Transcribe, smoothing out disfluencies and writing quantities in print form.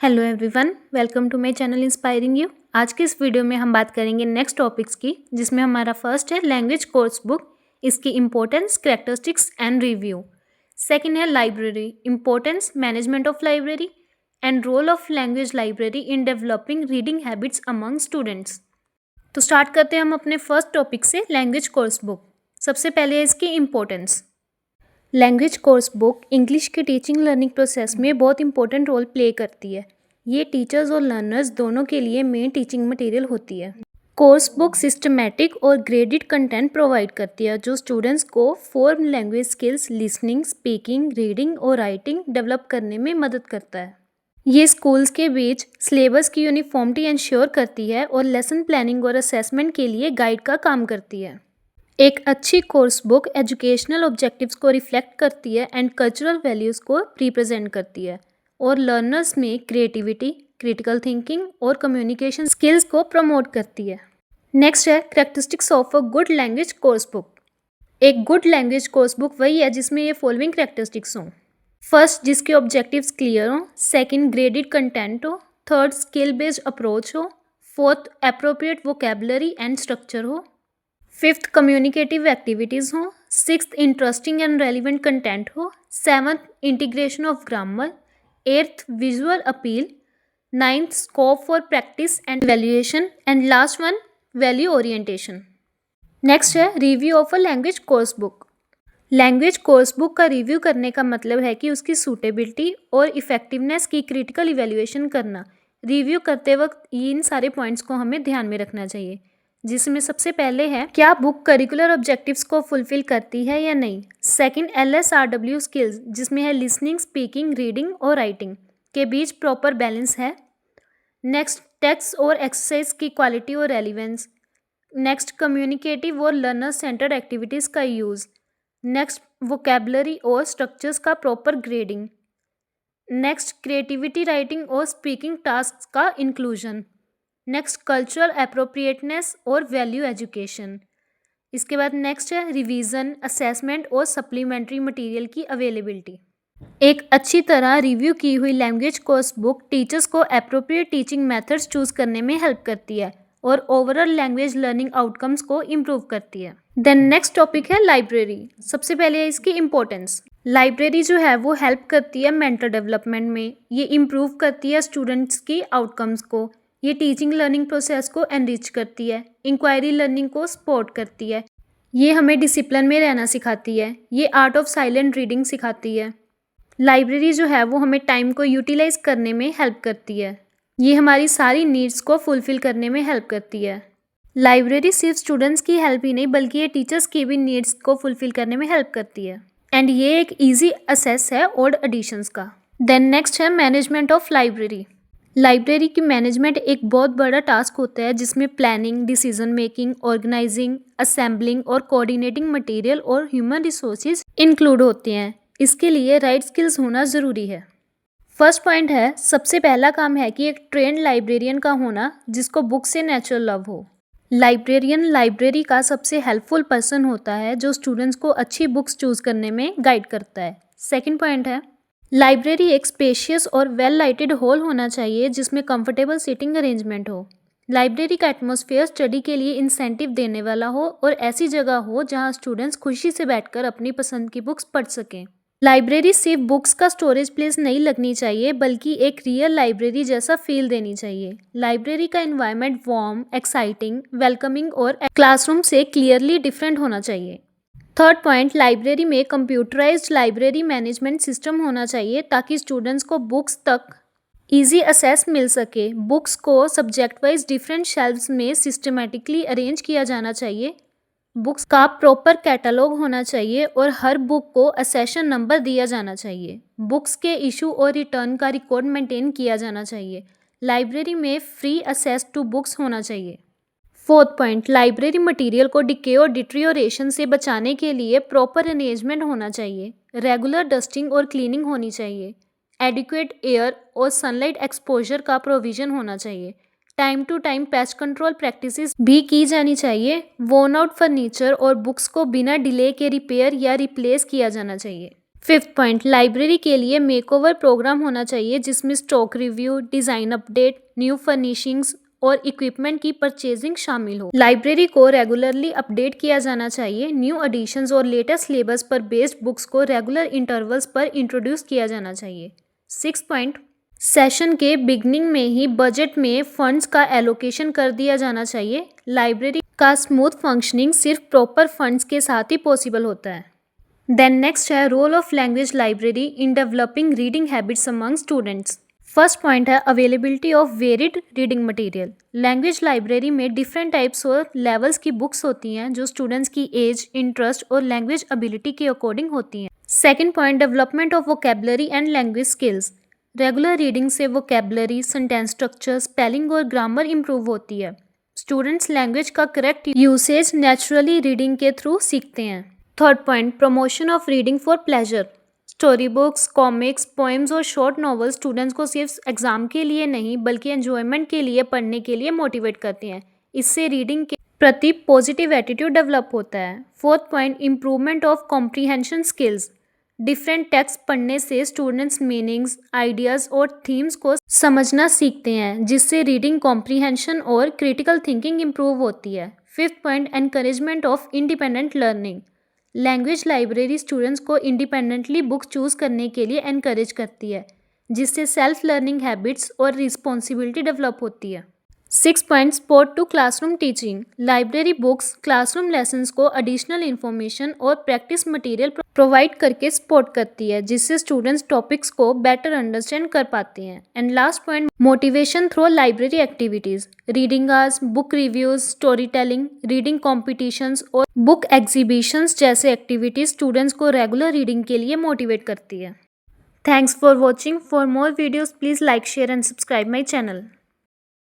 Hello everyone, welcome to my channel inspiring you. आज के इस वीडियो में हम बात करेंगे नेक्स्ट टॉपिक्स की, जिसमें हमारा फर्स्ट है लैंग्वेज कोर्स बुक, इसकी importance, characteristics and review. Second है library, importance, management of library and role of language library in developing reading habits among students. तो स्टार्ट करते हैं हम अपने फर्स्ट टॉपिक से, लैंग्वेज कोर्स बुक। सबसे पहले है इसकी importance. Language course book English के टीचिंग लर्निंग प्रोसेस में बहुत इंपॉर्टेंट रोल प्ले करती है। ये टीचर्स और लर्नर्स दोनों के लिए मेन टीचिंग मटेरियल होती है। कोर्स बुक सिस्टमैटिक और ग्रेडेड कंटेंट प्रोवाइड करती है, जो स्टूडेंट्स को form language skills, listening, speaking, reading और राइटिंग डेवलप करने में मदद करता है। ये स्कूल्स के बीच सिलेबस की यूनिफॉर्मिटी इंश्योर करती है और लेसन प्लानिंग और असेसमेंट के लिए गाइड का काम करती है। एक अच्छी कोर्स बुक एजुकेशनल ऑब्जेक्टिव्स को रिफ्लेक्ट करती है एंड कल्चरल वैल्यूज़ को रिप्रेजेंट करती है और लर्नर्स में क्रिएटिविटी, क्रिटिकल थिंकिंग और कम्युनिकेशन स्किल्स को प्रमोट करती है। नेक्स्ट है characteristics of a good language course book. एक गुड लैंग्वेज कोर्स बुक वही है जिसमें ये फॉलोइंग कैरेक्टरिस्टिक्स हों। फर्स्ट, जिसके ऑब्जेक्टिव्स क्लियर हों। सेकंड, ग्रेडेड कंटेंट हो। थर्ड, स्किल बेस्ड अप्रोच हो। Fourth, appropriate vocabulary and structure हो। फिफ्थ, कम्युनिकेटिव एक्टिविटीज़ हो। Sixth, interesting and relevant content हो। Seventh, integration of grammar. Eighth, visual appeal. Ninth, scope for practice and valuation and last one, value orientation. Next है review of a language course book. Language course book का review करने का मतलब है कि उसकी suitability और इफेक्टिवनेस की क्रिटिकल इवैल्यूएशन करना। रिव्यू करते वक्त इन सारे पॉइंट्स को हमें ध्यान में रखना चाहिए, जिसमें सबसे पहले है क्या बुक करिकुलर ऑब्जेक्टिव्स को फुलफिल करती है या नहीं। सेकंड, LSRW स्किल्स, जिसमें है लिसनिंग, स्पीकिंग, रीडिंग और राइटिंग के बीच प्रॉपर बैलेंस है। नेक्स्ट, टेक्स्ट और एक्सरसाइज की क्वालिटी और रेलिवेंस। नेक्स्ट, कम्युनिकेटिव और लर्नर सेंटर्ड एक्टिविटीज़ का यूज़। नेक्स्ट, वोकेबलरी और स्ट्रक्चर्स का proper grading. Next, creativity, writing और स्पीकिंग टास्क का इंक्लूजन। नेक्स्ट, कल्चरल एप्रोप्रिएटनेस और वैल्यू एजुकेशन। इसके बाद नेक्स्ट है रिवीजन, असेसमेंट और सप्लीमेंट्री मटेरियल की अवेलेबिलिटी। एक अच्छी तरह रिव्यू की हुई लैंग्वेज कोर्स बुक टीचर्स को एप्रोप्रिएट टीचिंग मेथड्स चूज करने में हेल्प करती है और ओवरऑल लैंग्वेज लर्निंग आउटकम्स को इम्प्रूव करती है। देन नेक्स्ट टॉपिक है लाइब्रेरी। सबसे पहले है इसकी इंपॉर्टेंस। लाइब्रेरी जो है वो हेल्प करती है मेंटल डेवलपमेंट में। ये इम्प्रूव करती है स्टूडेंट्स की आउटकम्स को। ये टीचिंग लर्निंग प्रोसेस को एनरिच करती है, इंक्वायरी लर्निंग को सपोर्ट करती है। ये हमें डिसिप्लिन में रहना सिखाती है। ये आर्ट ऑफ साइलेंट रीडिंग सिखाती है। लाइब्रेरी जो है वो हमें टाइम को यूटिलाइज करने में हेल्प करती है। ये हमारी सारी नीड्स को फुलफिल करने में हेल्प करती है। लाइब्रेरी सिर्फ स्टूडेंट्स की हेल्प ही नहीं बल्कि ये टीचर्स की भी नीड्स को फुलफिल करने में हेल्प करती है। एंड ये एक ईजी असेस है ओल्ड एडिशंस का। देन नेक्स्ट है मैनेजमेंट ऑफ लाइब्रेरी। लाइब्रेरी की मैनेजमेंट एक बहुत बड़ा टास्क होता है, जिसमें planning, decision making, organising, assembling और कोऑर्डिनेटिंग मटेरियल और ह्यूमन रिसोर्सेज इंक्लूड होते हैं। इसके लिए राइट स्किल्स होना ज़रूरी है। फर्स्ट पॉइंट है, सबसे पहला काम है कि एक ट्रेंड लाइब्रेरियन का होना जिसको बुक से नेचुरल लव हो। लाइब्रेरियन लाइब्रेरी का सबसे हेल्पफुल पर्सन होता है जो स्टूडेंट्स को अच्छी बुक्स चूज करने में गाइड करता है। सेकंड पॉइंट है, लाइब्रेरी एक स्पेशियस और वेल लाइटेड हॉल होना चाहिए जिसमें कंफर्टेबल सीटिंग अरेंजमेंट हो। लाइब्रेरी का एटमॉस्फेयर स्टडी के लिए इंसेंटिव देने वाला हो और ऐसी जगह हो जहां स्टूडेंट्स खुशी से बैठकर अपनी पसंद की बुक्स पढ़ सकें। लाइब्रेरी सिर्फ बुक्स का स्टोरेज प्लेस नहीं लगनी चाहिए बल्कि एक रियल लाइब्रेरी जैसा फील देनी चाहिए। लाइब्रेरी का एनवायरनमेंट वार्म, एक्साइटिंग, वेलकमिंग और क्लासरूम से क्लियरली डिफरेंट होना चाहिए। थर्ड पॉइंट, लाइब्रेरी में कंप्यूटराइज्ड लाइब्रेरी मैनेजमेंट सिस्टम होना चाहिए ताकि स्टूडेंट्स को बुक्स तक इजी एक्सेस मिल सके। बुक्स को सब्जेक्ट वाइज डिफरेंट शेल्व्स में सिस्टमेटिकली अरेंज किया जाना चाहिए। बुक्स का प्रॉपर कैटलॉग होना चाहिए और हर बुक को असेशन नंबर दिया जाना चाहिए। बुक्स के इशू और रिटर्न का रिकॉर्ड मेंटेन किया जाना चाहिए। लाइब्रेरी में फ्री एक्सेस टू बुक्स होना चाहिए। फोर्थ पॉइंट, लाइब्रेरी मटेरियल को डिके और डिट्रियोरेशन से बचाने के लिए प्रॉपर अरेंजमेंट होना चाहिए। रेगुलर डस्टिंग और क्लीनिंग होनी चाहिए। एडिक्वेट एयर और सनलाइट एक्सपोजर का प्रोविजन होना चाहिए। Time to time pest control practices भी की जानी चाहिए। वोर्न आउट फर्नीचर और बुक्स को बिना डिले के रिपेयर या रिप्लेस किया जाना चाहिए। फिफ्थ पॉइंट, लाइब्रेरी के लिए मेकओवर प्रोग्राम होना चाहिए जिसमें stock review, design update, new furnishings और इक्विपमेंट की परचेजिंग शामिल हो। लाइब्रेरी को रेगुलरली अपडेट किया जाना चाहिए। न्यू एडिशंस और लेटेस्ट सिलेबस पर बेस्ड बुक्स को रेगुलर इंटरवल्स पर इंट्रोड्यूस किया जाना चाहिए। सिक्स पॉइंट, सेशन के बिगनिंग में ही बजट में फंड्स का एलोकेशन कर दिया जाना चाहिए। लाइब्रेरी का स्मूथ फंक्शनिंग सिर्फ प्रॉपर फंड्स के साथ ही पॉसिबल होता है। देन नेक्स्ट है role of language library in developing reading habits among students. First point है availability of varied reading material. Language library में डिफरेंट टाइप्स और लेवल्स की बुक्स होती हैं जो स्टूडेंट्स की एज, इंटरेस्ट और लैंग्वेज एबिलिटी के अकॉर्डिंग होती हैं। Second point, development of vocabulary and language skills. Regular reading से वोकेबलरी, सेंटेंस स्ट्रक्चर, स्पेलिंग और ग्रामर इंप्रूव होती है। स्टूडेंट्स लैंग्वेज का करेक्ट यूसेज नेचुरली रीडिंग के थ्रू सीखते हैं। Third point, promotion of reading for pleasure. Story books, comics, poems और short novels students को सिर्फ एग्जाम के लिए नहीं बल्कि एंजॉयमेंट के लिए पढ़ने के लिए मोटिवेट करते हैं। इससे रीडिंग के प्रति पॉजिटिव एटीट्यूड डेवलप होता है। Fourth point, improvement of comprehension skills. Different text पढ़ने से स्टूडेंट्स मीनिंग्स, आइडियाज़ और थीम्स को समझना सीखते हैं जिससे रीडिंग कॉम्प्रीहेंशन और क्रिटिकल थिंकिंग इम्प्रूव होती है। Fifth point, encouragement of independent learning. Language library students को इंडिपेंडेंटली बुक चूज़ करने के लिए एनकरेज करती है जिससे सेल्फ लर्निंग हैबिट्स और रिस्पॉन्सिबिलिटी डेवलप होती है। Six point, support to classroom teaching. Library books classroom lessons को एडिशनल इन्फॉर्मेशन और प्रैक्टिस मटेरियल प्रोवाइड करके सपोर्ट करती है जिससे स्टूडेंट्स टॉपिक्स को बेटर अंडरस्टैंड कर पाते हैं। And last point, motivation through library activities. Reading hours, book reviews, story telling, reading competitions और बुक एग्जीबिशंस जैसे एक्टिविटीज़ स्टूडेंट्स को रेगुलर रीडिंग के लिए मोटिवेट करती है। Thanks for watching. For more videos please like, share and subscribe my channel.